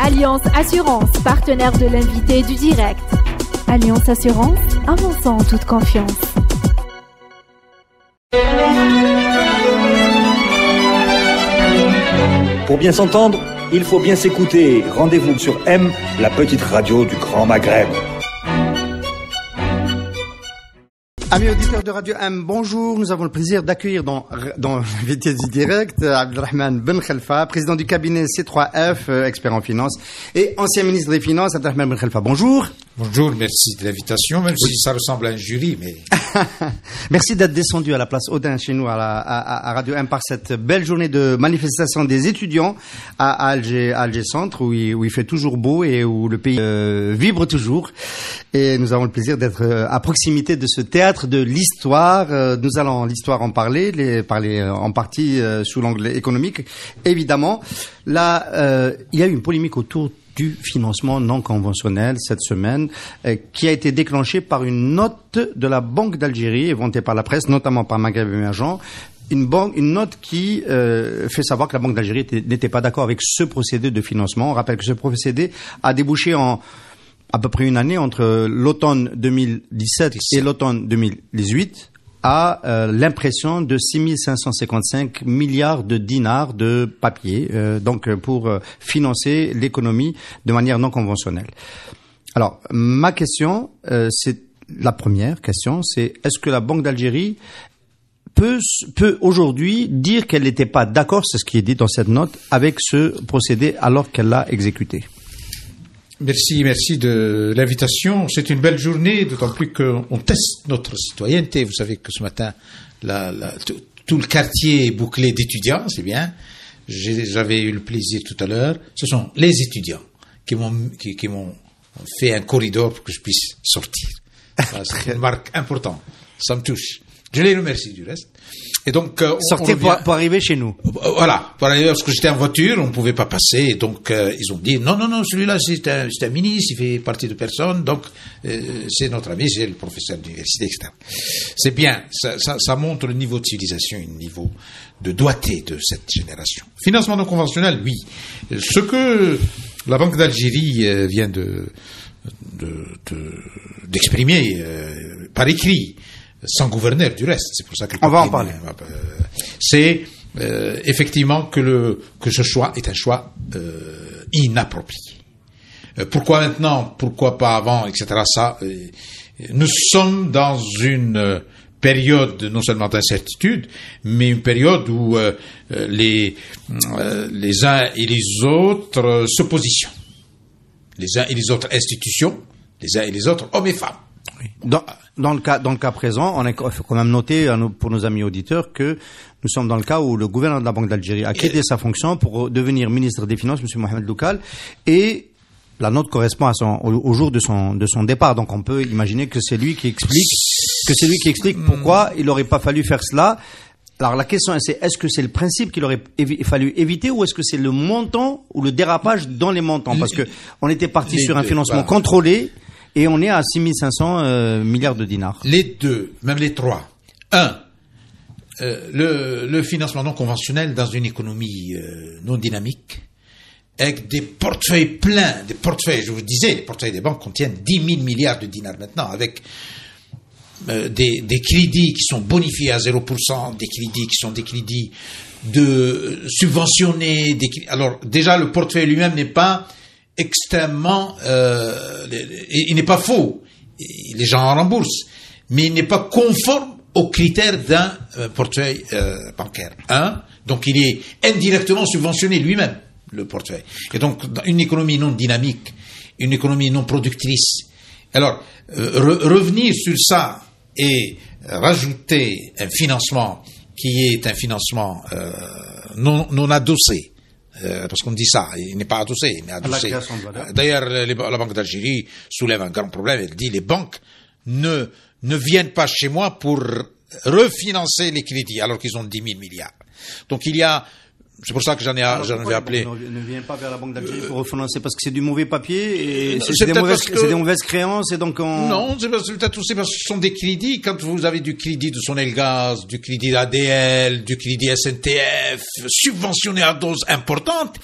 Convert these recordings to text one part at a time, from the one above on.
Alliance Assurance, partenaire de l'invité du direct. Alliance Assurance, avançons en toute confiance. Pour bien s'entendre, il faut bien s'écouter. Rendez-vous sur M, la petite radio du Grand Maghreb. Amis auditeurs de Radio M, bonjour. Nous avons le plaisir d'accueillir dans l'invité du direct Abdelrahman Ben Khalfa, président du cabinet C3F, expert en finance, et ancien ministre des Finances. Abdelrahman Ben Khalfa, bonjour. Bonjour, merci de l'invitation, même si ça ressemble à un jury, mais... Merci d'être descendu à la place Odin chez nous à Radio M par cette belle journée de manifestation des étudiants à Alger Centre, où il fait toujours beau et où le pays vibre toujours. Et nous avons le plaisir d'être à proximité de ce théâtre de l'histoire. Nous allons l'histoire en parler en partie sous l'angle économique. Évidemment, là, il y a eu une polémique autour du financement non conventionnel cette semaine, qui a été déclenchée par une note de la Banque d'Algérie, éventée par la presse, notamment par Maghreb Émergent. Une note qui fait savoir que la Banque d'Algérie n'était pas d'accord avec ce procédé de financement. On rappelle que ce procédé a débouché en à peu près une année entre l'automne 2017 et l'automne 2018 à l'impression de 6555 milliards de dinars de papier, donc pour financer l'économie de manière non conventionnelle. Alors, ma question, c'est la première question, c'est est-ce que la Banque d'Algérie peut aujourd'hui dire qu'elle n'était pas d'accord, c'est ce qui est dit dans cette note, avec ce procédé alors qu'elle l'a exécuté? Merci de l'invitation. C'est une belle journée, d'autant plus qu'on teste notre citoyenneté. Vous savez que ce matin, tout le quartier est bouclé d'étudiants, c'est bien. J'avais eu le plaisir tout à l'heure. Ce sont les étudiants qui m'ont fait un corridor pour que je puisse sortir. C'est une marque importante. Ça me touche. Je les remercie du reste. Et donc, sortir pour arriver chez nous. Voilà. Parce que j'étais en voiture, on ne pouvait pas passer. Et donc, ils ont dit, non, celui-là, c'est un ministre, il fait partie de personne. Donc, c'est notre ami, c'est le professeur d'université, etc. C'est bien. Ça montre le niveau de civilisation, le niveau de doigté de cette génération. Financement non conventionnel, oui. Ce que la Banque d'Algérie vient d'exprimer par écrit, sans gouverneur du reste, c'est pour ça que on va en parler. C'est effectivement que ce choix est un choix inapproprié. Pourquoi maintenant, pourquoi pas avant, etc. Ça, nous sommes dans une période non seulement d'incertitude, mais une période où les uns et les autres se positionnent, les uns et les autres institutions, les uns et les autres hommes et femmes. Dans le cas présent, on a quand même noté pour nos amis auditeurs que nous sommes dans le cas où le gouverneur de la Banque d'Algérie a quitté sa fonction pour devenir ministre des Finances, M. Mohamed Loukal, et la note correspond au jour de son départ. Donc on peut imaginer que c'est lui qui explique pourquoi il n'aurait pas fallu faire cela. Alors la question c'est est-ce que c'est le principe qu'il aurait fallu éviter ou est-ce que c'est le montant ou le dérapage dans les montants? Parce que on était parti sur un financement contrôlé. Et on est à 6500 milliards de dinars. Les deux, même les trois. Le financement non conventionnel dans une économie non dynamique, avec des portefeuilles pleins, je vous disais, les portefeuilles des banques contiennent 10 000 milliards de dinars maintenant, avec des crédits qui sont bonifiés à 0%, des crédits qui sont des crédits subventionnés. Alors déjà, le portefeuille lui-même n'est pas extrêmement, il n'est pas faux, les gens en remboursent, mais il n'est pas conforme aux critères d'un portefeuille bancaire. Donc il est indirectement subventionné lui-même, le portefeuille. Et donc dans une économie non dynamique, une économie non productrice, alors revenir sur ça et rajouter un financement qui est un financement non adossé, parce qu'on dit ça, il n'est pas adossé, il est adossé. D'ailleurs, la Banque d'Algérie soulève un grand problème. Elle dit les banques ne viennent pas chez moi pour refinancer les crédits, alors qu'ils ont 10 000 milliards. Donc c'est pour ça que j'en ai appelé. Ne vient pas vers la Banque d'Algérie pour refinancer parce que c'est du mauvais papier et c'est des mauvaises créances et donc Non, c'est peut-être aussi parce que ce sont des crédits. Quand vous avez du crédit de Sonelgaz, du crédit ADL, du crédit SNTF, subventionné à dose importante,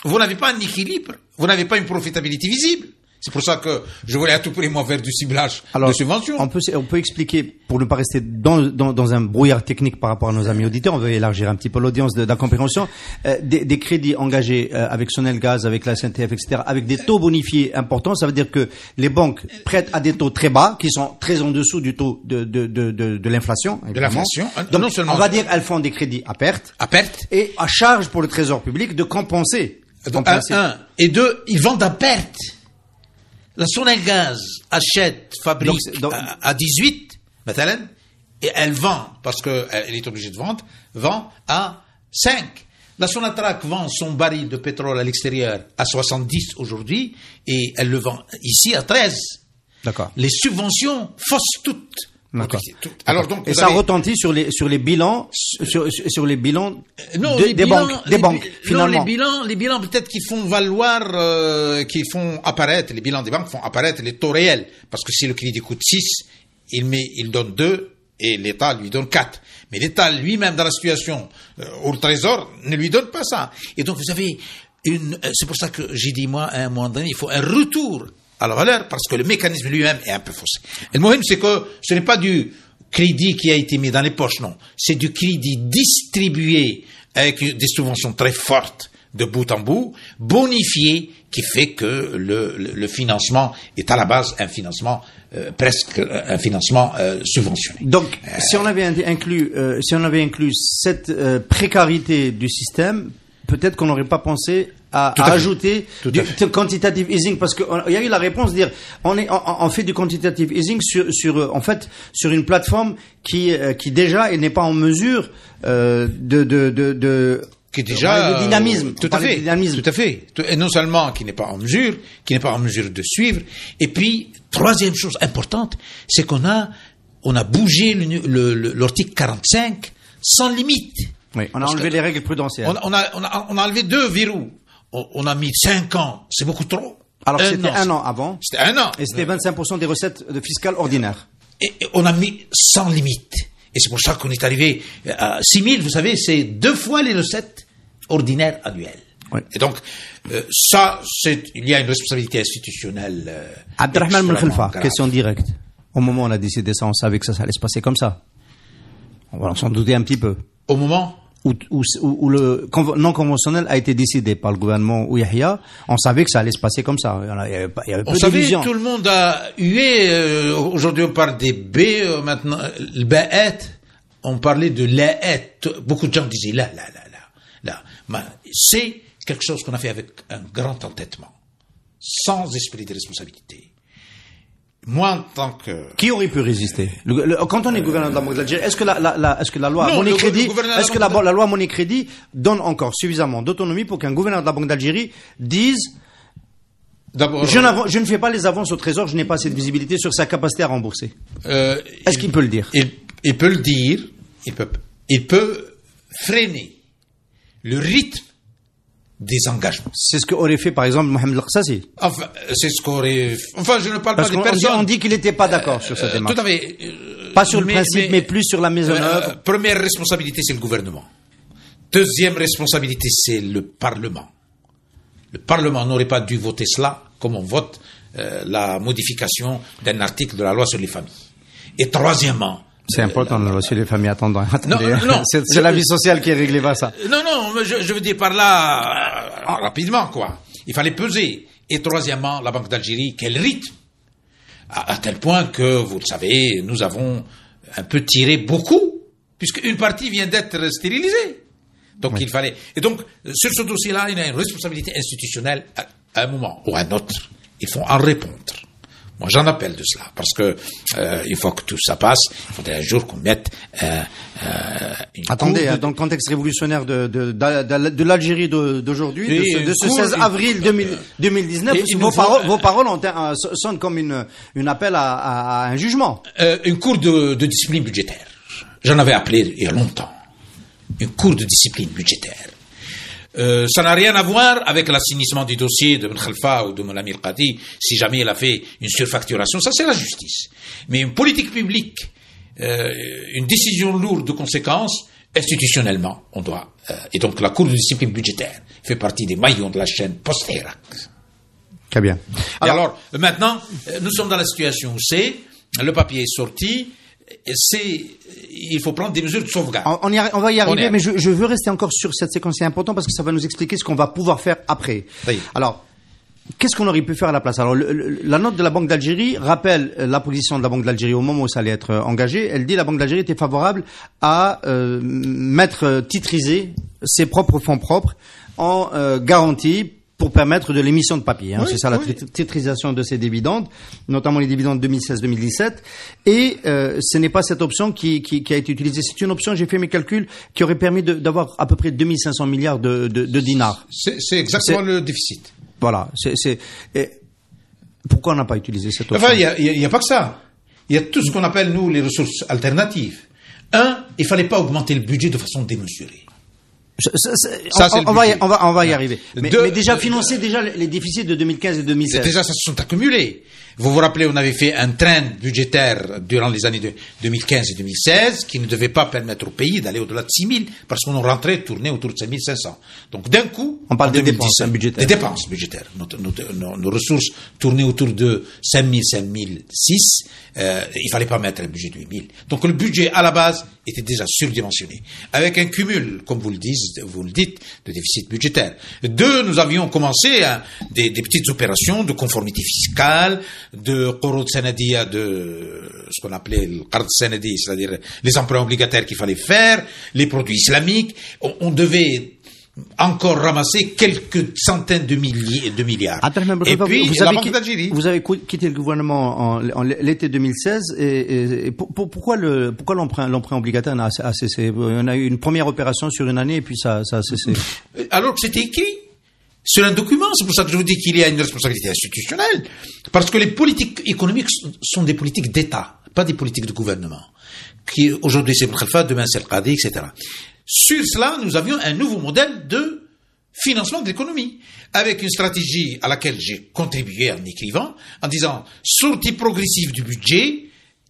vous n'avez pas un équilibre, vous n'avez pas une profitabilité visible. C'est pour ça que je voulais à tout prix, moi, faire du ciblage de subventions. On peut expliquer, pour ne pas rester dans un brouillard technique par rapport à nos amis auditeurs, on veut élargir un petit peu l'audience de la compréhension, des crédits engagés avec Sonelgaz, avec la SNTF, etc., avec des taux bonifiés importants. Ça veut dire que les banques prêtent à des taux très bas, qui sont très en dessous du taux de l'inflation. De l'inflation. Donc, non seulement on va dire, elles font des crédits à perte. Et à charge pour le trésor public de compenser. Et deux, ils vendent à perte. La Sonelgaz achète, fabrique à 18, مثلا, et elle vend, parce qu'elle est obligée de vendre, vend à 5. La Sonatrach vend son baril de pétrole à l'extérieur à 70 aujourd'hui, et elle le vend ici à 13. D'accord. Les subventions faussent toutes. D'accord. Alors donc, et ça retentit sur les bilans, sur les bilans des banques, finalement. Non, les bilans peut-être qui font valoir, qui font apparaître, les bilans des banques font apparaître les taux réels. Parce que si le crédit coûte 6, il donne 2 et l'État lui donne 4. Mais l'État lui-même dans la situation au Trésor ne lui donne pas ça. Et donc vous avez c'est pour ça que j'ai dit moi à un moment donné, il faut un retour à la valeur, parce que le mécanisme lui-même est un peu faussé. Et le moyen, c'est que ce n'est pas du crédit qui a été mis dans les poches, non. C'est du crédit distribué avec des subventions très fortes de bout en bout, bonifié, qui fait que le financement est à la base un financement presque un financement subventionné. Donc, si on avait inclus cette précarité du système, peut-être qu'on n'aurait pas pensé à ajouter du quantitative easing, parce qu'il y a eu la réponse de dire on fait du quantitative easing sur une plateforme qui déjà n'est pas en mesure qui est déjà de dynamisme. Tout à fait. Et non seulement qui n'est pas en mesure de suivre. Et puis troisième chose importante, c'est qu'on a bougé l'article 45 sans limite. Oui, on a enlevé les règles prudentielles. On a enlevé 2 verrous. On a mis 5 ans, c'est beaucoup trop. Alors c'était un an avant. C'était 1 an. Et c'était 25% des recettes fiscales ordinaires. Et on a mis sans limite. Et c'est pour ça qu'on est arrivé à 6 000, vous savez, c'est 2 fois les recettes ordinaires annuelles. Oui. Et donc, il y a une responsabilité institutionnelle. Abdelrahman Moukhilfa, question directe. Au moment où on a décidé ça, on savait que ça allait se passer comme ça. On va s'en douter un petit peu. Au moment où le non conventionnel a été décidé par le gouvernement Yahya, on savait que ça allait se passer comme ça. Il y avait peu d'illusions. On savait, tout le monde a hué. Aujourd'hui, on parle des B. Maintenant, le Ba'et, on parlait de l'Aet. Beaucoup de gens disaient là. C'est quelque chose qu'on a fait avec un grand entêtement, sans esprit de responsabilité. Moi, en tant que... Qui aurait pu résister? Quand on est gouverneur de la Banque d'Algérie, est-ce que la loi monnaie crédit donne encore suffisamment d'autonomie pour qu'un gouverneur de la Banque d'Algérie dise je ne fais pas les avances au trésor, je n'ai pas cette visibilité sur sa capacité à rembourser? Est-ce qu'il peut le dire? Il peut le dire, il peut freiner le rythme des engagements. C'est ce qu'aurait fait, par exemple, Mohamed El-Qasasi. Enfin, je ne parle pas des personnes. On dit qu'il n'était pas d'accord sur cette démarche. Tout à fait. Pas sur le principe, mais plus sur la mise en œuvre. Première responsabilité, c'est le gouvernement. Deuxième responsabilité, c'est le Parlement. Le Parlement n'aurait pas dû voter cela comme on vote la modification d'un article de la loi sur les familles. Et troisièmement, c'est important, la loi sur les familles. Attendez. Non, c'est la vie sociale qui réglait pas ça. Non, je veux dire par là, rapidement, quoi. Il fallait peser. Et troisièmement, la Banque d'Algérie, quel rythme? À tel point que, vous le savez, nous avons un peu tiré beaucoup, puisque une partie vient d'être stérilisée. Donc, il fallait. Et donc, sur ce dossier-là, il y a une responsabilité institutionnelle à un moment ou à un autre. Il faut en répondre. Moi, j'en appelle de cela, parce que il faut que tout ça passe. Il faudrait un jour qu'on mette Attendez, dans le contexte révolutionnaire de l'Algérie d'aujourd'hui, de ce 16 avril 2019, vos paroles sonnent comme une appel à un jugement. Une cour de discipline budgétaire. J'en avais appelé il y a longtemps. Une cour de discipline budgétaire. Ça n'a rien à voir avec l'assainissement du dossier de Khalfa ou de Moulami Al-Qadi. Si jamais il a fait une surfacturation, ça c'est la justice. Mais une politique publique, une décision lourde de conséquences, institutionnellement, on doit. Et donc la Cour de discipline budgétaire, fait partie des maillons de la chaîne post-Irak. Très bien. Alors, maintenant, nous sommes dans la situation où le papier est sorti, il faut prendre des mesures de sauvegarde. On va y arriver, mais je veux rester encore sur cette séquence, c'est important parce que ça va nous expliquer ce qu'on va pouvoir faire après. Oui. Alors, qu'est-ce qu'on aurait pu faire à la place? Alors, la note de la Banque d'Algérie rappelle la position de la Banque d'Algérie au moment où ça allait être engagé. Elle dit que la Banque d'Algérie était favorable à titriser ses propres fonds propres en garantie pour permettre de l'émission de papier. Oui, c'est ça la titrisation de ces dividendes, notamment les dividendes 2016-2017. Et ce n'est pas cette option qui a été utilisée. C'est une option, j'ai fait mes calculs, qui aurait permis d'avoir à peu près 2500 milliards de dinars. C'est exactement le déficit. Voilà. Pourquoi on n'a pas utilisé cette option? Enfin, il y a pas que ça. Il y a tout ce qu'on appelle, nous, les ressources alternatives. Il fallait pas augmenter le budget de façon démesurée. On va y arriver. Mais déjà financer les déficits de 2015 et 2016. Déjà, ça se sont accumulés. Vous vous rappelez, on avait fait un train budgétaire durant les années 2015 et 2016 qui ne devait pas permettre au pays d'aller au-delà de 6 000 parce qu'on rentrait, tournait autour de 5 500. Donc d'un coup, on parle des dépenses budgétaires. Des dépenses budgétaires. Nos ressources tournaient autour de 5 000, 5 006. Il fallait pas mettre un budget de 8 000. Donc le budget à la base était déjà surdimensionné. Avec un cumul, comme vous le dites, de déficit budgétaire. Nous avions commencé des petites opérations de conformité fiscale, de qurud sanadiya, de ce qu'on appelait le qard sanadi, c'est-à-dire les emprunts obligataires qu'il fallait faire, les produits islamiques. On devait encore ramasser quelques centaines de milliards. Et puis, la Banque d'Algérie. Vous avez quitté le gouvernement en l'été 2016 et pourquoi l'emprunt obligataire a cessé? On a eu une première opération sur une année et puis ça a cessé. Alors que c'était écrit sur un document, c'est pour ça que je vous dis qu'il y a une responsabilité institutionnelle. Parce que les politiques économiques sont des politiques d'État, pas des politiques de gouvernement. Aujourd'hui c'est Khalifa, demain c'est le Qadi, etc. Sur cela, nous avions un nouveau modèle de financement de l'économie, avec une stratégie à laquelle j'ai contribué en écrivant, en disant sortie progressive du budget,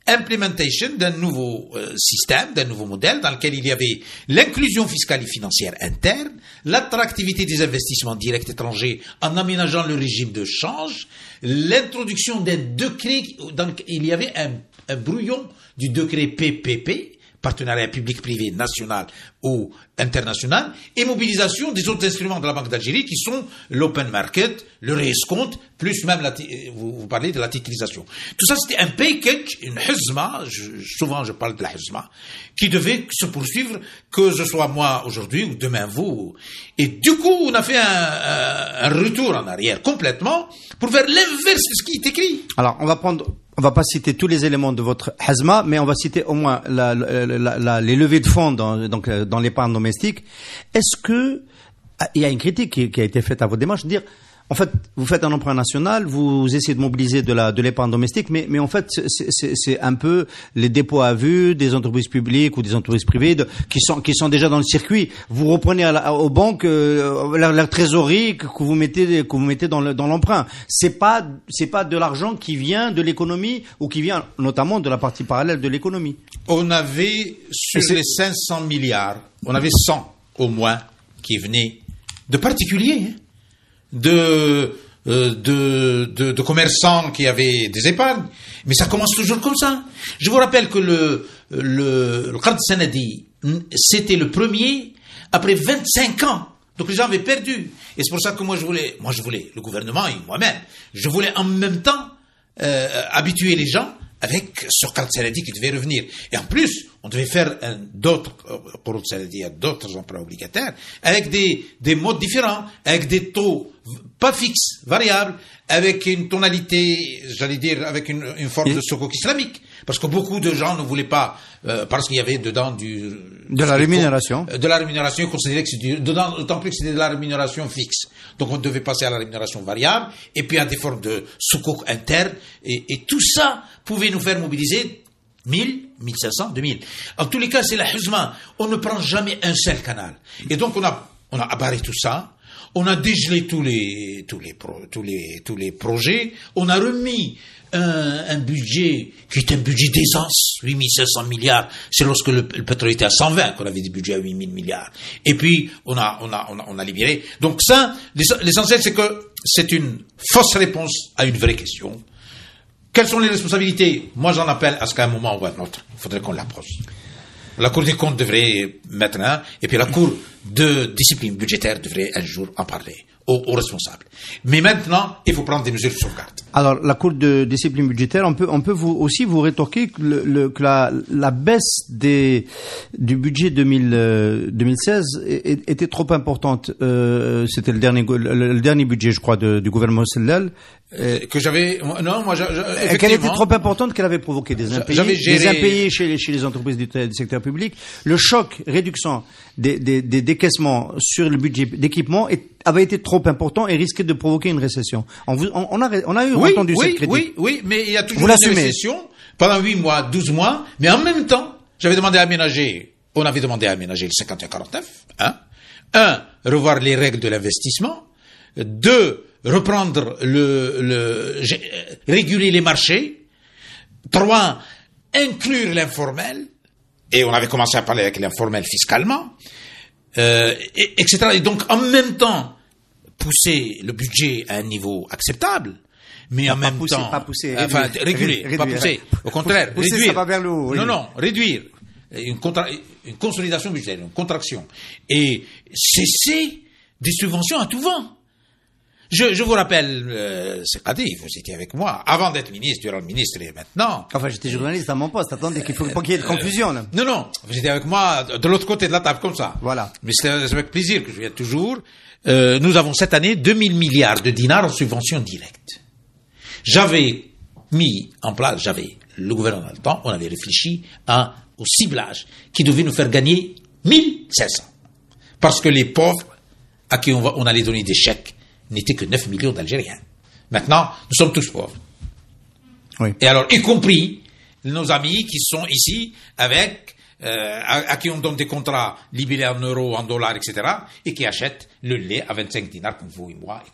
implementation d'un nouveau système, d'un nouveau modèle dans lequel il y avait l'inclusion fiscale et financière interne, l'attractivité des investissements directs étrangers en aménageant le régime de change, l'introduction d'un décret dans lequel il y avait un brouillon du décret PPP, partenariat public-privé national ou international, et mobilisation des autres instruments de la Banque d'Algérie qui sont l'open market, le réescompte, plus même vous parlez de la titrisation. Tout ça, c'était un package, une huzma, souvent je parle de la huzma, qui devait se poursuivre, que ce soit moi aujourd'hui ou demain vous. Et du coup, on a fait un retour en arrière complètement pour faire l'inverse de ce qui est écrit. Alors, on va pas citer tous les éléments de votre hazma, mais on va citer au moins les levées de fonds dans l'épargne domestique. Est-ce que il y a une critique qui a été faite à votre démarche, de dire en fait vous faites un emprunt national, vous essayez de mobiliser de l'épargne domestique, mais en fait c'est un peu les dépôts à vue des entreprises publiques ou des entreprises privées qui sont déjà dans le circuit. Vous reprenez aux banques la trésorerie que vous mettez dans l'emprunt. C'est pas de l'argent qui vient de l'économie ou qui vient notamment de la partie parallèle de l'économie. On avait sur les 500 milliards, on avait 100 au moins qui venaient de particuliers, de commerçants qui avaient des épargnes, mais ça commence toujours comme ça. Je vous rappelle que le Qard Sanadi, c'était le premier après 25 ans. Donc les gens avaient perdu. Et c'est pour ça que moi je voulais, le gouvernement et moi-même, je voulais en même temps habituer les gens avec ce Qard Sanadi qui devait revenir. Et en plus, on devait faire d'autres qurud sanadi, d'autres emprunts obligataires, avec des modes différents, avec des taux pas fixes, variables, avec une tonalité, j'allais dire, avec une forme de sukuk islamique. Parce que beaucoup de gens ne voulaient pas, parce qu'il y avait dedans de la rémunération. De la rémunération, ils considéraient que c'était d'autant plus que c'était de la rémunération fixe. Donc on devait passer à la rémunération variable, et puis à des formes de sukuk interne, et tout ça pouvait nous faire mobiliser 1000, 1500, 2000. En tous les cas, c'est la huzma. On ne prend jamais un seul canal. Et donc on a abarré tout ça. On a dégelé tous les projets. On a remis un budget qui est un budget d'aisance, 8500 milliards. C'est lorsque le pétrole était à 120 qu'on avait des budgets à 8000 milliards. Et puis, on a libéré. Donc ça, l'essentiel, c'est que c'est une fausse réponse à une vraie question. Quelles sont les responsabilités? Moi, j'en appelle à ce qu'à un moment ou à un autre, il faudrait qu'on l'approche. La Cour des comptes devrait mettre un, et puis la Cour de discipline budgétaire devrait un jour en parler aux responsables. Mais maintenant, il faut prendre des mesures de sauvegarde. Alors, la Cour de discipline budgétaire, on peut vous rétorquer que la baisse du budget 2016 était trop importante. C'était le dernier budget, je crois, du gouvernement Sellal. Que j'avais, non, moi, effectivement. Qu'elle était trop importante, qu'elle avait provoqué des impayés chez les entreprises du secteur public. Le choc réduction des décaissements sur le budget d'équipement avait été trop important et risquait de provoquer une récession. On a entendu cette critique. Oui, mais il y a toujours une récession pendant 8 mois, 12 mois, mais en même temps, on avait demandé à aménager le 51-49, revoir les règles de l'investissement, 2, reprendre réguler les marchés, 3, inclure l'informel, et on avait commencé à parler avec l'informel fiscalement, etc. Et donc, en même temps, pousser le budget à un niveau acceptable, mais en même temps, réguler, pas pousser, au contraire, réduire. Ça va vers le haut, oui. Non, réduire. Une consolidation budgétaire, une contraction. Et cesser des subventions à tout vent. Je vous rappelle, c'est Khadif, vous étiez avec moi, avant d'être ministre, durant le ministre et maintenant. Enfin, j'étais journaliste à mon poste, attendez qu'il faut pas qu'il y ait de confusion, là. Non, vous étiez avec moi de l'autre côté de la table, comme ça. Voilà. Mais c'est avec plaisir que je viens toujours. Nous avons cette année 2000 milliards de dinars en subventions directes. J'avais mis en place, le gouvernement dans le temps, on avait réfléchi au ciblage qui devait nous faire gagner 1500. Parce que les pauvres à qui on allait donner des chèques n'étaient que 9 millions d'Algériens. Maintenant, nous sommes tous pauvres. Oui. Et alors, y compris nos amis qui sont ici avec, à qui on donne des contrats libellés en euros, en dollars, etc., et qui achètent le lait à 25 dinars comme vous et moi, et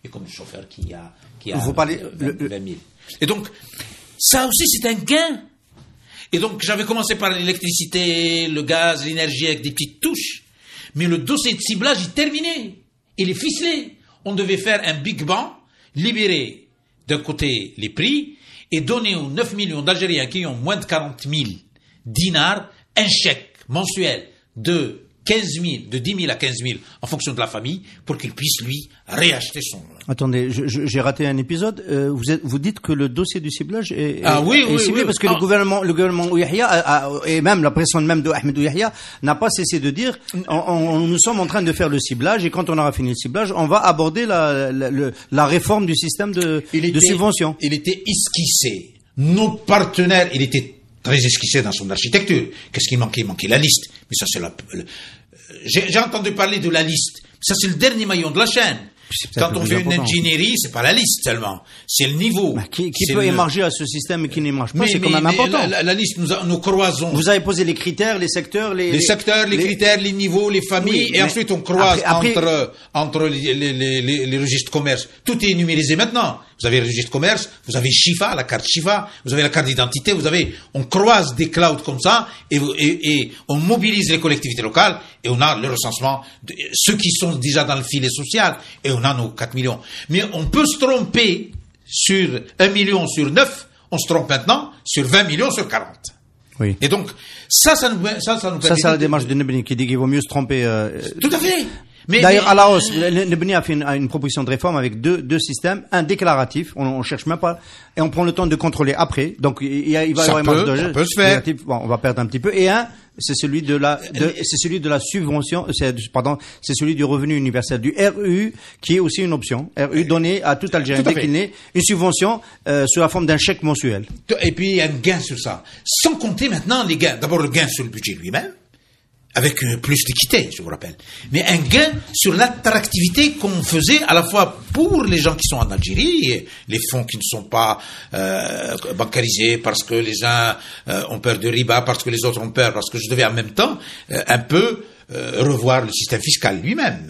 comme le chauffeur qui a vous parlez 20 000. Et donc, ça aussi, c'est un gain. Et donc, j'avais commencé par l'électricité, le gaz, l'énergie avec des petites touches. Mais le dossier de ciblage est terminé. Il est ficelé. On devait faire un Big Bang, libérer d'un côté les prix et donner aux 9 millions d'Algériens qui ont moins de 40 000 dinars un chèque mensuel de 10 000 à 15 000 en fonction de la famille pour qu'il puisse, lui, réacheter son... Attendez, j'ai raté un épisode. Vous dites que le dossier du ciblage est ciblé parce que le gouvernement Ouyahia et même la présidente même de Ahmed Ouyahia n'a pas cessé de dire nous sommes en train de faire le ciblage et quand on aura fini le ciblage, on va aborder la réforme du système de subvention. Il était esquissé. Nos partenaires, il était très esquissé dans son architecture. Qu'est-ce qu'il manquait? Il manquait la liste. Mais ça, c'est j'ai entendu parler de la liste. Ça, c'est le dernier maillon de la chaîne. Quand on fait une ingénierie, c'est pas la liste seulement. C'est le niveau. Qui peut émarger à ce système et qui n'émarge pas, c'est quand même important. La liste, nous croisons. Vous avez posé les critères, les secteurs, les critères, les niveaux, les familles, et ensuite on croise entre les registres commerce. Tout est numérisé maintenant. Vous avez le registre commerce, vous avez Chifa, la carte Chifa, vous avez la carte d'identité, on croise des clouds comme ça, et on mobilise les collectivités locales, et on a le recensement de ceux qui sont déjà dans le filet social, et on a nos 4 millions. Mais on peut se tromper sur 1 million sur 9, on se trompe maintenant sur 20 millions sur 40. Oui. Et donc, ça nous permet... Ça, c'est la démarche de Nebni qui dit qu'il vaut mieux se tromper... Tout à fait. D'ailleurs, à la hausse, Nebni a fait une proposition de réforme avec deux systèmes, un déclaratif, on cherche même pas, et on prend le temps de contrôler après. Donc, il va y avoir une marge de ça peut se faire. Bon, on va perdre un petit peu. Et c'est celui de la subvention, c'est celui du revenu universel, du RU, qui est aussi une option. RU donné à tout Algérien dès qu'il naît, une subvention, sous la forme d'un chèque mensuel. Et puis, un gain sur ça. Sans compter maintenant les gains. D'abord, le gain sur le budget lui-même, avec plus d'équité, je vous rappelle. Mais un gain sur l'attractivité qu'on faisait à la fois pour les gens qui sont en Algérie, et les fonds qui ne sont pas bancarisés parce que les uns ont peur de riba, parce que les autres ont peur, parce que je devais en même temps un peu revoir le système fiscal lui-même.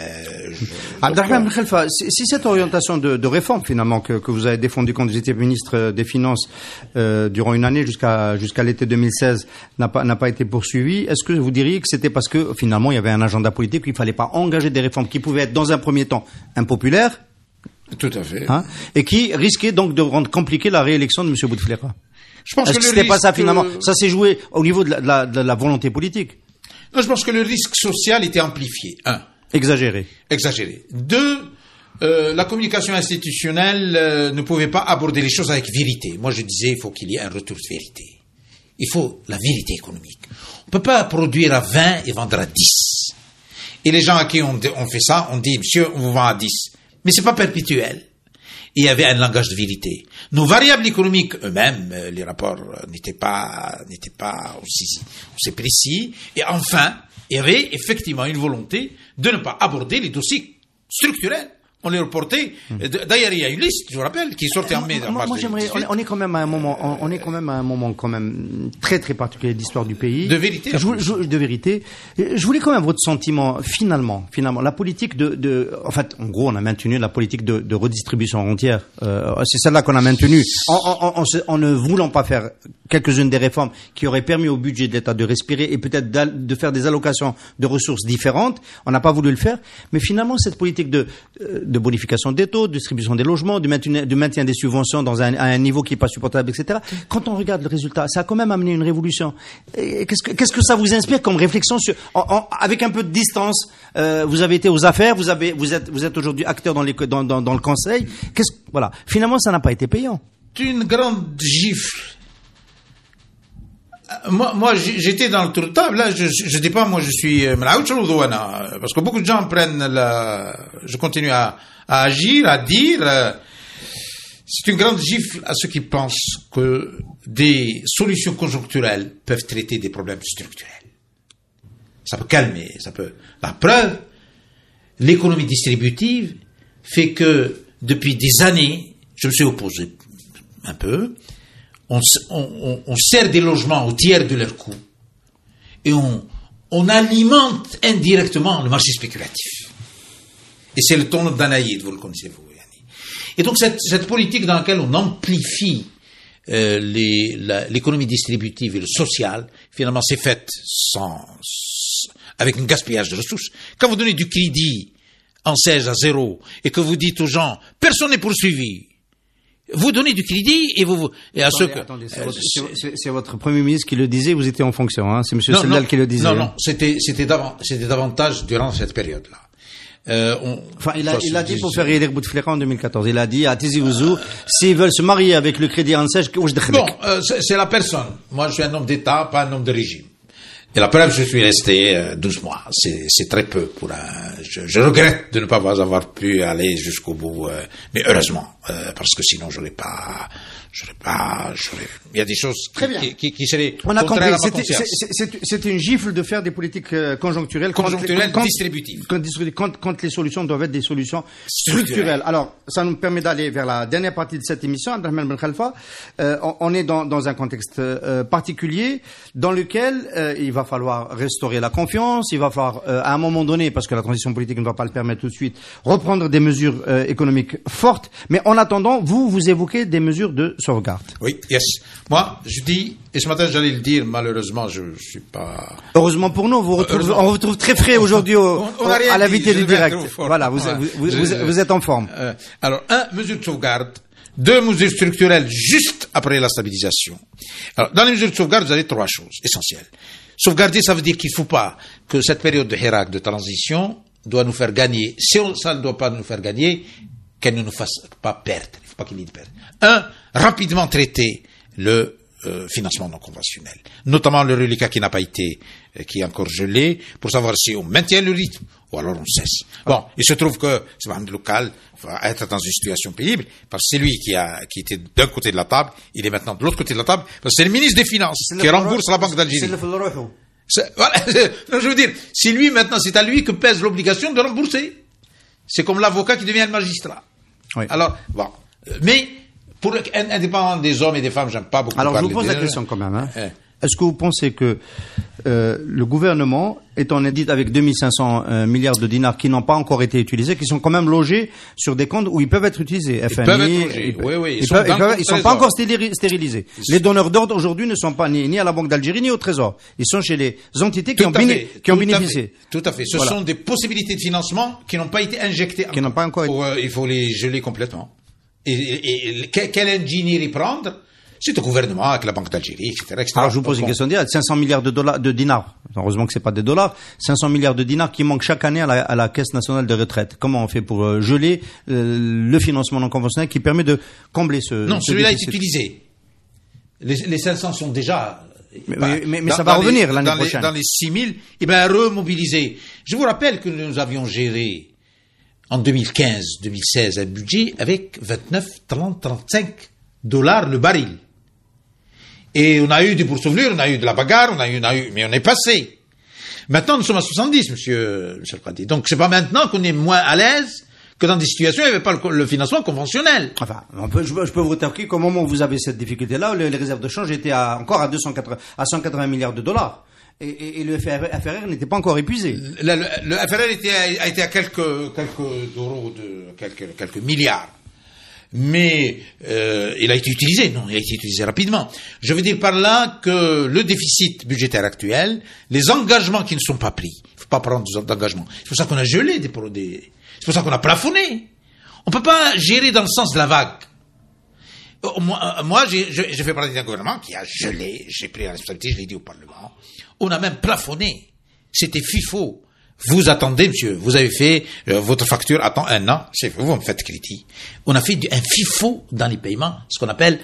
Abdelrahman Ben Khelfa, si cette orientation de réforme finalement que vous avez défendue quand vous étiez ministre des Finances durant une année jusqu'à l'été 2016 n'a pas été poursuivie, est-ce que vous diriez que c'était parce que finalement il y avait un agenda politique, qu'il fallait pas engager des réformes qui pouvaient être dans un premier temps impopulaires? Tout à fait. Et qui risquaient donc de rendre compliquée la réélection de M. Bouteflika? Je pense Est-ce que c'était pas ça finalement? Ça s'est joué au niveau de la volonté politique. Non, je pense que le risque social était amplifié. Exagéré. 2, la communication institutionnelle ne pouvait pas aborder les choses avec vérité. Moi, je disais, il faut qu'il y ait un retour de vérité. Il faut la vérité économique. On peut pas produire à 20 et vendre à 10. Et les gens à qui on fait ça, on dit, monsieur, on vous vend à 10. Mais c'est pas perpétuel. Et il y avait un langage de vérité. Nos variables économiques eux-mêmes, les rapports n'étaient pas aussi précis. Et enfin, il y avait effectivement une volonté de ne pas aborder les dossiers structurels. On les reportait. D'ailleurs, il y a une liste, je vous rappelle, qui sortait en mai. Moi, j'aimerais. On est quand même à un moment, très très particulier de l'histoire du pays. De vérité. De vérité. Je voulais quand même votre sentiment. Finalement, la politique en fait, en gros, on a maintenu la politique de redistribution entière. C'est celle-là qu'on a maintenue, en ne voulant pas faire quelques-unes des réformes qui auraient permis au budget de l'État de respirer et peut-être de faire des allocations de ressources différentes. On n'a pas voulu le faire, mais finalement, cette politique de bonification des taux, de distribution des logements, de maintien des subventions à un niveau qui n'est pas supportable, etc. Quand on regarde le résultat, ça a quand même amené une révolution. Qu'est-ce que ça vous inspire comme réflexion avec un peu de distance? Vous avez été aux affaires, vous êtes aujourd'hui acteur dans le conseil. Voilà. Finalement, ça n'a pas été payant. C'est une grande gifle. Moi, j'étais dans le tour de table, là, je dis pas, moi, je suis, parce que beaucoup de gens je continue à agir, à dire, c'est une grande gifle à ceux qui pensent que des solutions conjoncturelles peuvent traiter des problèmes structurels. Ça peut calmer, la preuve, l'économie distributive fait que, depuis des années, je me suis opposé un peu, on sert des logements au tiers de leur coût et on alimente indirectement le marché spéculatif. Et c'est le ton d'Anaïd, vous le connaissez, vous, Yanni. Et donc cette politique dans laquelle on amplifie l'économie distributive et le social, finalement, c'est faite avec un gaspillage de ressources. Quand vous donnez du crédit en 16 à 0 et que vous dites aux gens, personne n'est poursuivi, vous donnez du crédit et à ceux que... Attendez, c'est votre Premier ministre qui le disait, vous étiez en fonction, hein? C'est M. Sellal qui le disait. Non, c'était davantage durant cette période-là. Il a dit pour faire élire Bouteflika en 2014. Il a dit à Tizi Ouzou, s'ils veulent se marier avec le crédit en sèche, c'est la personne. Moi, je suis un homme d'État, pas un homme de régime. Et la preuve, je suis resté 12 mois. C'est très peu je regrette de ne pas avoir pu aller jusqu'au bout, mais heureusement, parce que sinon j'aurais pas, il y a des choses qui seraient on a compris. C'était une gifle de faire des politiques conjoncturelles distributives. Quand les solutions doivent être des solutions structurelles. Alors, ça nous permet d'aller vers la dernière partie de cette émission. Abdelrahman Ben Khelfa, on est dans un contexte particulier dans lequel il va falloir restaurer la confiance. Il va falloir, à un moment donné, parce que la transition politique ne va pas le permettre tout de suite, reprendre des mesures économiques fortes. Mais en attendant, vous évoquez des mesures de sauvegarde. Oui, yes. Moi, je dis, et ce matin j'allais le dire, malheureusement, je suis pas... Heureusement pour nous, on vous retrouve très frais aujourd'hui à l'invité du direct. Voilà, vous êtes en forme. Alors, 1, mesure de sauvegarde. 2, mesures structurelles juste après la stabilisation. Alors, dans les mesures de sauvegarde, vous avez 3 choses essentielles. Sauvegarder, ça veut dire qu'il ne faut pas que cette période de Hirak, de transition, doit nous faire gagner. Si ça ne doit pas nous faire gagner, qu'elle ne nous fasse pas perdre. Il ne faut pas qu'il y ait de perdre. 1, rapidement traiter le financement non conventionnel, notamment le reliquat qui n'a pas été, qui est encore gelé, pour savoir si on maintient le rythme ou alors on cesse. Bon, il se trouve que ce Mohamed Loukal va être dans une situation pénible parce que c'est lui qui était d'un côté de la table, il est maintenant de l'autre côté de la table parce que c'est le ministre des Finances qui rembourse la Banque d'Algérie. Voilà, je veux dire, c'est lui maintenant, c'est à lui que pèse l'obligation de rembourser. C'est comme l'avocat qui devient le magistrat. Oui. Alors, bon, mais pour indépendant des hommes et des femmes, j'aime pas beaucoup. Alors je vous pose la question quand même. Hein. est-ce que vous pensez que le gouvernement est en édite avec 2500 milliards de dinars qui n'ont pas encore été utilisés, qui sont quand même logés sur des comptes où ils peuvent être utilisés, FMI, ils peuvent être logés, oui. Ils sont pas encore stérilisés. Les donneurs d'ordre aujourd'hui ne sont pas ni à la Banque d'Algérie ni au Trésor. Ils sont chez les entités qui ont bénéficié. Tout à fait. Ce sont des possibilités de financement qui n'ont pas été injectées. Qui n'ont pas encore été. Il faut les geler complètement. Et quel ingénierie prendre? C'est au gouvernement, avec la Banque d'Algérie, etc. Alors, je vous pose une question directe. 500 milliards de dinars. Heureusement que c'est pas des dollars. 500 milliards de dinars qui manquent chaque année à la Caisse nationale de retraite. Comment on fait pour geler le financement non conventionnel qui permet de combler ce Non, celui-là est utilisé. Les 500 sont déjà... Mais ça va revenir l'année prochaine. Dans les 6 000, remobilisés. Je vous rappelle que nous avions géré en 2015-2016 un budget avec 29, 30, 35 $ le baril. Et on a eu des poursuites, on a eu de la bagarre, mais on est passé. Maintenant, nous sommes à 70, monsieur le Pradi. Donc, c'est pas maintenant qu'on est moins à l'aise que dans des situations où il n'y avait pas le financement conventionnel. Enfin, je peux vous rétorquer qu'au moment où vous avez cette difficulté-là, les réserves de change étaient encore à 180 milliards de dollars. Et le FRR n'était pas encore épuisé. Le FRR a été à quelques euros quelques milliards. Mais il a été utilisé. Non, il a été utilisé rapidement. Je veux dire par là que le déficit budgétaire actuel, les engagements qui ne sont pas pris, il ne faut pas prendre d'engagements. C'est pour ça qu'on a gelé c'est pour ça qu'on a plafonné. On ne peut pas gérer dans le sens de la vague. Moi, j'ai fait partie d'un gouvernement qui a gelé. J'ai pris la responsabilité, je l'ai dit au Parlement. On a même plafonné. C'était FIFO. Vous attendez, monsieur, vous avez fait, votre facture attend 1 an, c'est vous me faites critique. On a fait un FIFO dans les paiements, ce qu'on appelle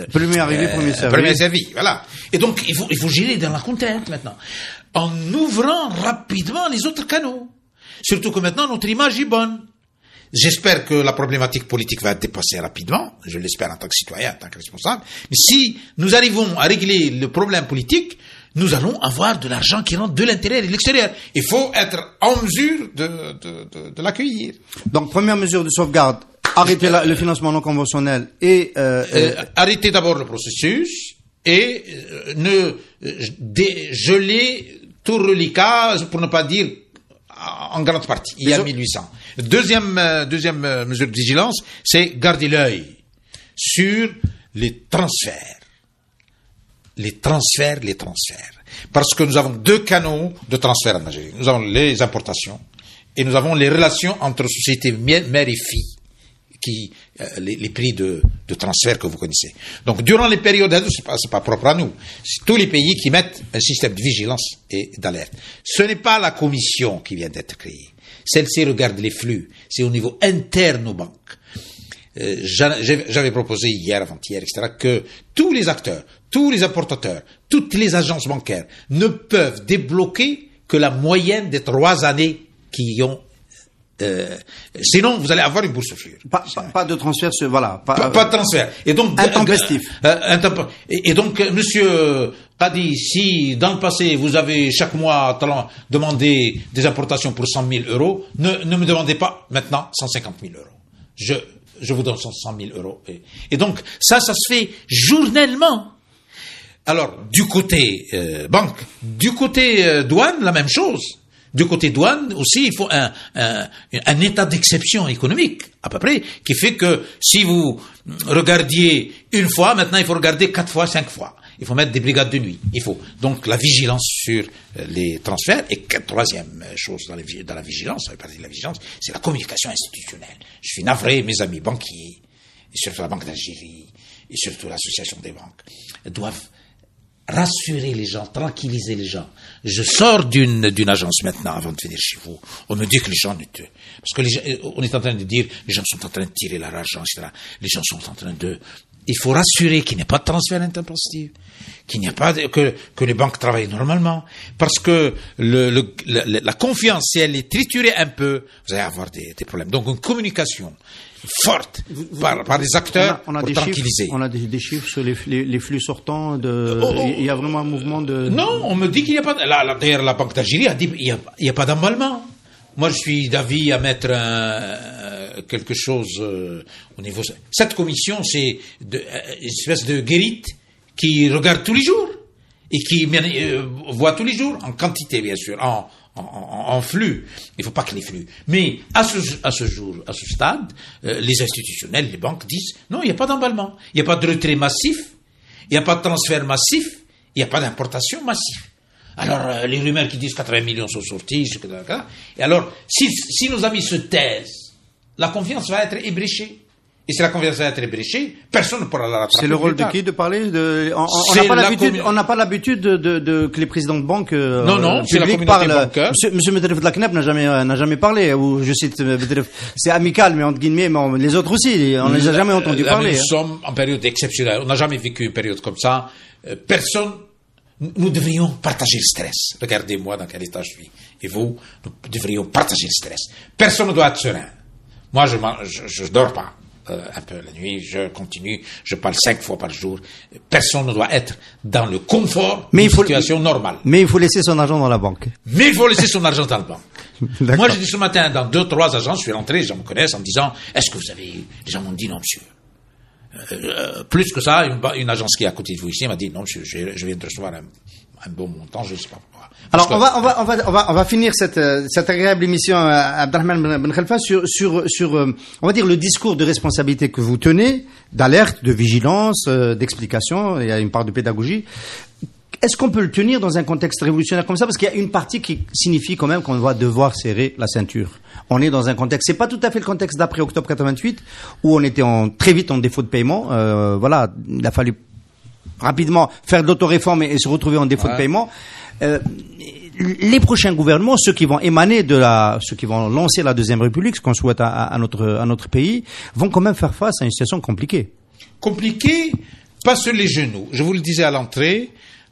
premier arrivé, premier servi, voilà. Et donc, il faut gérer dans la contrainte maintenant, en ouvrant rapidement les autres canaux. Surtout que maintenant, notre image est bonne. J'espère que la problématique politique va être dépassée rapidement, je l'espère en tant que citoyen, en tant que responsable. Mais si nous arrivons à régler le problème politique, nous allons avoir de l'argent qui rentre de l'intérieur et de l'extérieur. Il faut être en mesure de l'accueillir. Donc, première mesure de sauvegarde, arrêter le financement non conventionnel et... arrêter d'abord le processus et geler tout reliquat, pour ne pas dire en grande partie. Il y a 1800. Deuxième mesure de vigilance, c'est garder l'œil sur les transferts. Les transferts. Parce que nous avons 2 canaux de transfert en Algérie. Nous avons les importations et nous avons les relations entre sociétés mère et fille, les prix de transfert que vous connaissez. Donc, durant les périodes, c'est pas propre à nous. C'est tous les pays qui mettent un système de vigilance et d'alerte. Ce n'est pas la commission qui vient d'être créée. Celle-ci regarde les flux. C'est au niveau interne aux banques. J'avais proposé hier, avant-hier, etc., que tous les acteurs, tous les importateurs, toutes les agences bancaires ne peuvent débloquer que la moyenne des 3 années qui ont... sinon, vous allez avoir une boursouflure. Pas de transfert, voilà. Pas de transfert. Et donc, intempestif. Et donc, monsieur Qadi, si dans le passé, vous avez chaque mois demandé des importations pour 100 000 euros, ne me demandez pas maintenant 150 000 euros. Je vous donne 100 000 euros. Et donc, ça se fait journellement. Alors, du côté banque, du côté douane, la même chose. Du côté douane aussi, il faut un état d'exception économique, à peu près, qui fait que si vous regardiez une fois, maintenant il faut regarder 4 fois, 5 fois. Il faut mettre des brigades de nuit. Il faut donc la vigilance sur les transferts. Et troisième chose dans la vigilance, ça fait partie de la vigilance, c'est la communication institutionnelle. Je suis navré, mes amis banquiers, et surtout la Banque d'Algérie, et surtout l'Association des banques, doivent rassurer les gens, tranquilliser les gens. Je sors d'une agence maintenant, avant de venir chez vous. On me dit que les gens parce que on est en train de dire, les gens sont en train de tirer leur argent, etc. Les gens sont en train il faut rassurer qu'il n'y ait pas de transfert intempestif, qu'il n'y a pas que les banques travaillent normalement, parce que la confiance, si elle est triturée un peu, vous allez avoir des problèmes. Donc une communication forte par les acteurs pour tranquilliser. On a des chiffres sur les flux sortants. Il y a vraiment un mouvement de... Non, on me dit qu'il n'y a pas... D'ailleurs, la Banque d'Algérie a dit qu'il n'y a pas d'emballement. moi je suis d'avis à mettre quelque chose au niveau. Cette commission, c'est une espèce de guérite qui regarde tous les jours et qui voit tous les jours, en quantité bien sûr, en flux. Il faut pas que les flux. Mais à ce stade, les institutionnels, les banques disent non, il n'y a pas d'emballement, il n'y a pas de retrait massif, il n'y a pas de transfert massif, il n'y a pas d'importation massive. Alors les rumeurs qui disent 80 millions sont sortis, et alors si nos amis se taisent, la confiance va être ébréchée. Et si la confiance va être ébréchée, personne ne pourra la rattraper. C'est le rôle de qui de parler on n'a pas l'habitude que les présidents de banque non, c'est la communauté bancaire. Monsieur Medref de la CNEP n'a jamais parlé, ou je cite Medref, c'est amical, mais entre guillemets, mais les autres aussi, on ne les a jamais entendus parler. Nous sommes en période exceptionnelle, on n'a jamais vécu une période comme ça. Nous devrions partager le stress. Regardez-moi dans quel état je suis. Et vous, nous devrions partager le stress. Personne ne doit être serein. Moi, je dors pas. Un peu la nuit, je continue, je parle 5 fois par jour. Personne ne doit être dans le confort d'une situation normale. Mais il faut laisser son argent dans la banque. Mais il faut laisser son argent dans la banque. Moi, j'ai dit ce matin, dans 2-3 agences, je suis rentré, les gens me connaissent en me disant, est-ce que vous avez... Les gens m'ont dit non, monsieur. Plus que ça, une agence qui est à côté de vous ici m'a dit non, monsieur, je viens de recevoir un bon montant, je ne sais pas pourquoi. Alors on va finir cette agréable émission Abdelrahman Ben Khelfa sur on va dire le discours de responsabilité que vous tenez, d'alerte, de vigilance, d'explication. Il y a une part de pédagogie. Est-ce qu'on peut le tenir dans un contexte révolutionnaire comme ça? Parce qu'il y a une partie qui signifie quand même qu'on va devoir serrer la ceinture. On est dans un contexte, c'est pas tout à fait le contexte d'après octobre 88, où on était très vite en défaut de paiement. Voilà, il a fallu rapidement faire de l'autoréforme et se retrouver en défaut de paiement. Les prochains gouvernements, ceux qui vont ceux qui vont lancer la Deuxième République, ce qu'on souhaite à notre pays, vont quand même faire face à une situation compliquée. Compliquée, pas sur les genoux. Je vous le disais à l'entrée,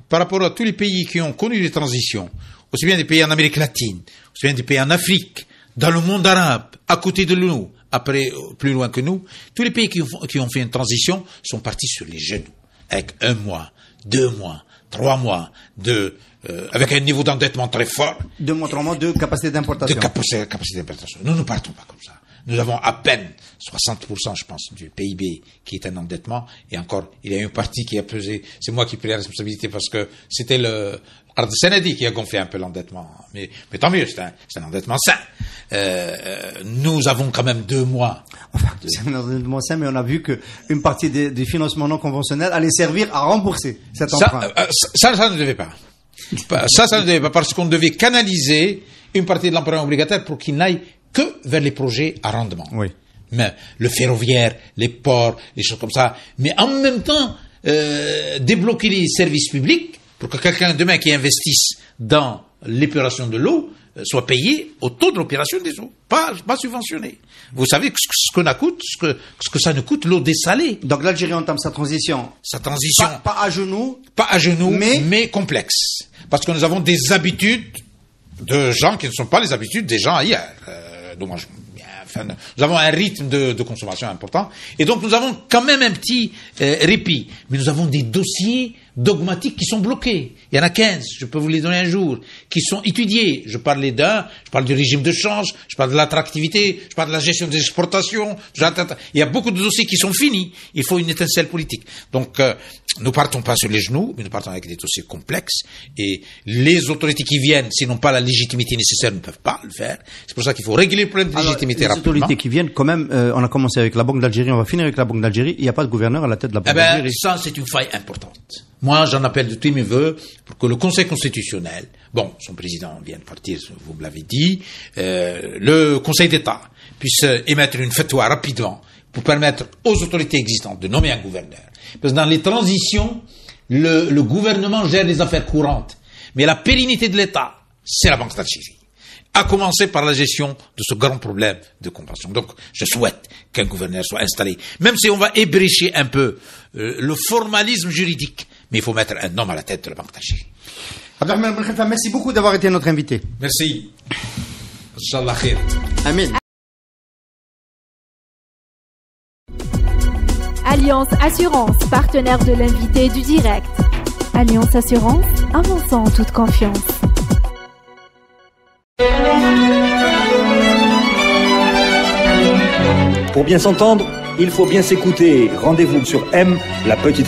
par rapport à tous les pays qui ont connu des transitions, aussi bien des pays en Amérique latine, aussi bien des pays en Afrique, dans le monde arabe, à côté de nous, après, plus loin que nous, tous les pays qui ont fait une transition sont partis sur les genoux, avec 1 mois, 2 mois, 3 mois avec un niveau d'endettement très fort. 2 mois, 3 mois de capacité d'importation. Capacité d'importation. Nous ne partons pas comme ça. Nous avons à peine 60%, je pense, du PIB qui est un endettement. Et encore, il y a une partie qui a pesé. C'est moi qui ai pris la responsabilité parce que c'était le Ard Senadi qui a gonflé un peu l'endettement. Mais tant mieux, c'est un endettement sain. Nous avons quand même 2 mois. C'est un endettement sain, mais on a vu que une partie des financements non conventionnels allait servir à rembourser cet emprunt. Ça ne devait pas. Ça ne devait pas, parce qu'on devait canaliser une partie de l'emprunt obligataire pour qu'il n'aille que vers les projets à rendement. Oui. Mais le ferroviaire, les ports, les choses comme ça. Mais en même temps, débloquer les services publics pour que quelqu'un demain qui investisse dans l'épuration de l'eau soit payé au taux de l'opération des eaux, pas subventionné. Vous savez ce que ça nous coûte l'eau dessalée. Donc l'Algérie entame sa transition. Pas à genoux. Pas à genoux, mais complexe. Parce que nous avons des habitudes de gens qui ne sont pas les habitudes des gens ailleurs. Nous avons un rythme de consommation important. Et donc nous avons quand même un petit répit. Mais nous avons des dossiers dogmatiques qui sont bloqués. Il y en a 15, je peux vous les donner un jour, qui sont étudiés. Je parle du régime de change, je parle de l'attractivité, je parle de la gestion des exportations. Il y a beaucoup de dossiers qui sont finis. Il faut une étincelle politique. Donc, nous partons pas sur les genoux, mais nous partons avec des dossiers complexes. Et les autorités qui viennent, s'ils n'ont pas la légitimité nécessaire, ne peuvent pas le faire. C'est pour ça qu'il faut régler le problème de légitimité rapidement. Les autorités qui viennent, quand même, on a commencé avec la Banque d'Algérie, on va finir avec la Banque d'Algérie. Il n'y a pas de gouverneur à la tête de la Banque d'Algérie. Ça, c'est une faille importante. Moi, j'en appelle de tous mes voeux pour que le Conseil constitutionnel, son président vient de partir, vous me l'avez dit, le Conseil d'État puisse émettre une fatwa rapidement pour permettre aux autorités existantes de nommer un gouverneur. Parce que dans les transitions, le gouvernement gère les affaires courantes. Mais la pérennité de l'État, c'est la Banque d'Algérie. À commencer par la gestion de ce grand problème de compassion. Donc, je souhaite qu'un gouverneur soit installé. Même si on va ébrécher un peu le formalisme juridique. Mais il faut mettre un homme à la tête de la Banque d'Algérie. Abdelrahman Ben Khelfa, merci beaucoup d'avoir été notre invité. Merci. Inch'Allah khair. Amin. Alliance Assurance, partenaire de l'invité du direct. Alliance Assurance, avançant en toute confiance. Pour bien s'entendre, il faut bien s'écouter. Rendez-vous sur M, la petite